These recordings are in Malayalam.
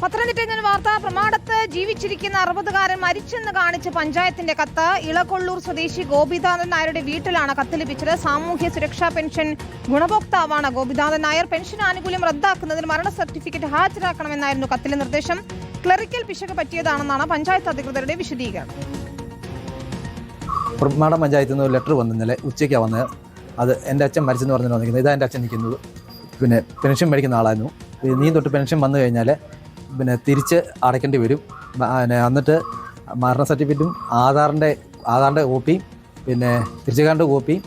പത്തനംതിട്ടയിൽ നിന്ന് വാർത്ത. പ്രമാടത്ത് ജീവിച്ചിരിക്കുന്ന 60കാരൻ മരിച്ചെന്ന് കാണിച്ച് പഞ്ചായത്തിന്റെ കത്ത്. ഇളകൊള്ളൂർ സ്വദേശി ഗോപിനാഥൻ നായരുടെ വീട്ടിലാണ് കത്ത് ലഭിച്ചത്. സാമൂഹ്യ സുരക്ഷാ പെൻഷൻ ഗുണഭോക്താവാണ് ഗോപിനാഥൻ നായർ. പെൻഷൻ ആനുകൂല്യം റദ്ദാക്കുന്നതിന് മരണ സർട്ടിഫിക്കറ്റ് ഹാജരാക്കണമെന്നായിരുന്നു കത്തിലെ നിർദ്ദേശം. ക്ലറിക്കൽ പിശക് പറ്റിയതാണെന്നാണ് പഞ്ചായത്ത് അധികൃതരുടെ വിശദീകരണം. പ്രമാടം പഞ്ചായത്തിൽ നിന്ന് ഒരു ലെറ്റർ വന്നു. ഇന്നലെ ഉച്ചയ്ക്കാണ് വന്നത്. അത് എൻ്റെ അച്ഛൻ മരിച്ചെന്ന് പറഞ്ഞു വന്നിരിക്കുന്നത്. ഇതാ എൻ്റെ അച്ഛൻ നിൽക്കുന്നത്. പിന്നെ പെൻഷൻ മേടിക്കുന്ന ആളായിരുന്നു. നീ തൊട്ട് പെൻഷൻ വന്നു കഴിഞ്ഞാൽ തിരിച്ച് അടയ്ക്കേണ്ടി വരും. എന്നിട്ട് മരണ സർട്ടിഫിക്കറ്റും ആധാറിൻ്റെ കോപ്പിയും തിരിച്ചുകാരൻ്റെ കോപ്പിയും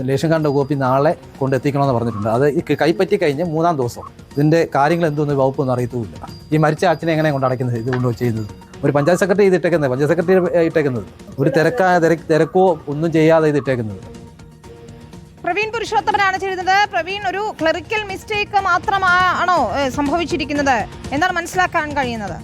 റേഷൻ കാർഡിൻ്റെ കോപ്പി നാളെ കൊണ്ടെത്തിക്കണമെന്ന് പറഞ്ഞിട്ടുണ്ട്. അത് കൈപ്പറ്റി കഴിഞ്ഞ് 3-ാം ദിവസം ഇതിൻ്റെ കാര്യങ്ങൾ എന്തോന്ന് വകുപ്പൊന്നും അറിയത്തുമില്ല. ഈ മരിച്ച അച്ഛനെ എങ്ങനെ കൊണ്ട് അടയ്ക്കുന്നത്? ഇത് കൊണ്ട് ചെയ്യുന്നത് ഒരു പഞ്ചായത്ത് സെക്രട്ടറി ഇതിട്ടേക്കുന്നത്. പഞ്ചായത്ത് സെക്രട്ടറി ഇട്ടേക്കുന്നത് ഒരു തിരക്കോ ഒന്നും ചെയ്യാതെ ഇതിട്ടേക്കുന്നത്. പ്രവീൺ പുരുഷോത്തമനാണ് ചെയ്യുന്നത്. പ്രവീൺ, ഒരു ക്ലറിക്കൽ മിസ്റ്റേക്ക് മാത്രമാണോ സംഭവിച്ചിരിക്കുന്നത്? എന്താണ് മനസ്സിലാക്കാൻ കഴിയുന്നത്?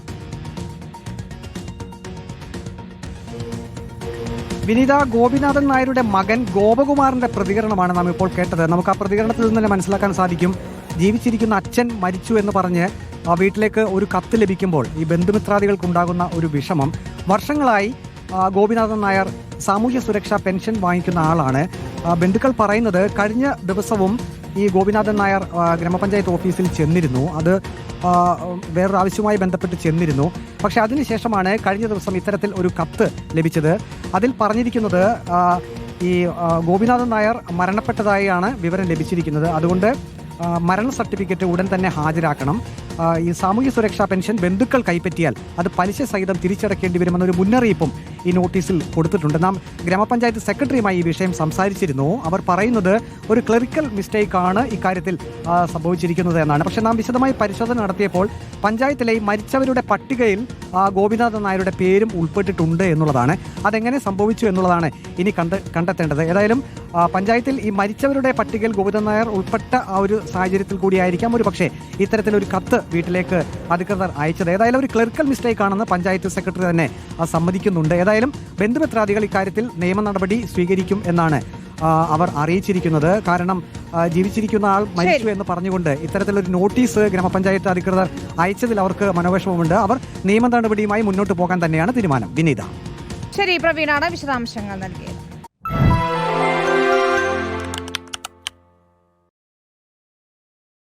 വിനീത, ഗോപിനാഥൻ നായരുടെ മകൻ ഗോപകുമാറിന്റെ പ്രതികരണമാണ് നാം ഇപ്പോൾ കേട്ടത്. നമുക്ക് ആ പ്രതികരണത്തിൽ നിന്ന് തന്നെ മനസ്സിലാക്കാൻ സാധിക്കും, ജീവിച്ചിരിക്കുന്ന അച്ഛൻ മരിച്ചു എന്ന് പറഞ്ഞ് ആ വീട്ടിലേക്ക് ഒരു കത്ത് ലഭിക്കുമ്പോൾ ഈ ബന്ധുമിത്രാദികൾക്കുണ്ടാകുന്ന ഒരു വിഷമം. വർഷങ്ങളായി ഗോപിനാഥൻ നായർ സാമൂഹ്യ സുരക്ഷാ പെൻഷൻ വാങ്ങിക്കുന്ന ആളാണ്. ബന്ധുക്കൾ പറയുന്നത് കഴിഞ്ഞ ദിവസവും ഈ ഗോപിനാഥൻ നായർ ഗ്രാമപഞ്ചായത്ത് ഓഫീസിൽ ചെന്നിരുന്നു. അത് വേറൊരു ആവശ്യവുമായി ബന്ധപ്പെട്ട് ചെന്നിരുന്നു. പക്ഷേ അതിനുശേഷമാണ് കഴിഞ്ഞ ദിവസം ഇത്തരത്തിൽ ഒരു കത്ത് ലഭിച്ചത്. അതിൽ പറഞ്ഞിരിക്കുന്നത് ഈ ഗോപിനാഥൻ നായർ മരണപ്പെട്ടതായാണ് വിവരം ലഭിച്ചിരിക്കുന്നത്. അതുകൊണ്ട് മരണ സർട്ടിഫിക്കറ്റ് ഉടൻ തന്നെ ഹാജരാക്കണം. ഈ സാമൂഹ്യ സുരക്ഷാ പെൻഷൻ ബന്ധുക്കൾ കൈപ്പറ്റിയാൽ അത് പലിശ സഹിതം തിരിച്ചടക്കേണ്ടി വരുമെന്നൊരു മുന്നറിയിപ്പും ഈ നോട്ടീസിൽ കൊടുത്തിട്ടുണ്ട്. നാം ഗ്രാമപഞ്ചായത്ത് സെക്രട്ടറിയുമായി ഈ വിഷയം സംസാരിച്ചിരുന്നു. അവർ പറയുന്നത് ഒരു ക്ലറിക്കൽ മിസ്റ്റേക്കാണ് ഇക്കാര്യത്തിൽ സംഭവിച്ചിരിക്കുന്നത് എന്നാണ്. പക്ഷേ നാം വിശദമായി പരിശോധന നടത്തിയപ്പോൾ പഞ്ചായത്തിലെ മരിച്ചവരുടെ പട്ടികയിൽ ഗോപിനാഥൻ നായരുടെ പേരും ഉൾപ്പെട്ടിട്ടുണ്ട് എന്നുള്ളതാണ്. അതെങ്ങനെ സംഭവിച്ചു എന്നുള്ളതാണ് ഇനി കണ്ടെത്തേണ്ടത്. ഏതായാലും പഞ്ചായത്തിൽ ഈ മരിച്ചവരുടെ പട്ടികയിൽ ഗോപിനാഥൻ നായർ ഉൾപ്പെട്ട ആ ഒരു സാഹചര്യത്തിൽ കൂടിയായിരിക്കാം ഒരു പക്ഷേ ഇത്തരത്തിലൊരു കത്ത് വീട്ടിലേക്ക് അധികൃതർ അയച്ചത്. ഏതായാലും ഒരു ക്ലറിക്കൽ മിസ്റ്റേക്ക് ആണെന്ന് പഞ്ചായത്ത് സെക്രട്ടറി തന്നെ സമ്മതിക്കുന്നുണ്ട്. ഏതായാലും ബന്ധുമിത്രാദികൾ ഇക്കാര്യത്തിൽ നിയമ നടപടി സ്വീകരിക്കും എന്നാണ് അവർ അറിയിച്ചിരിക്കുന്നത്. കാരണം ജീവിച്ചിരിക്കുന്ന ആൾ മരിച്ചു എന്ന് പറഞ്ഞുകൊണ്ട് ഇത്തരത്തിലൊരു നോട്ടീസ് ഗ്രാമപഞ്ചായത്ത് അധികൃതർ അയച്ചതിൽ അവർക്ക് മനോവിഷമമുണ്ട്. അവർ നിയമ നടപടിയുമായി മുന്നോട്ട് പോകാൻ തന്നെയാണ് തീരുമാനം. വിനീത. ശരി, പ്രവീണാണ് വിശദാംശങ്ങൾ നൽകിയത്.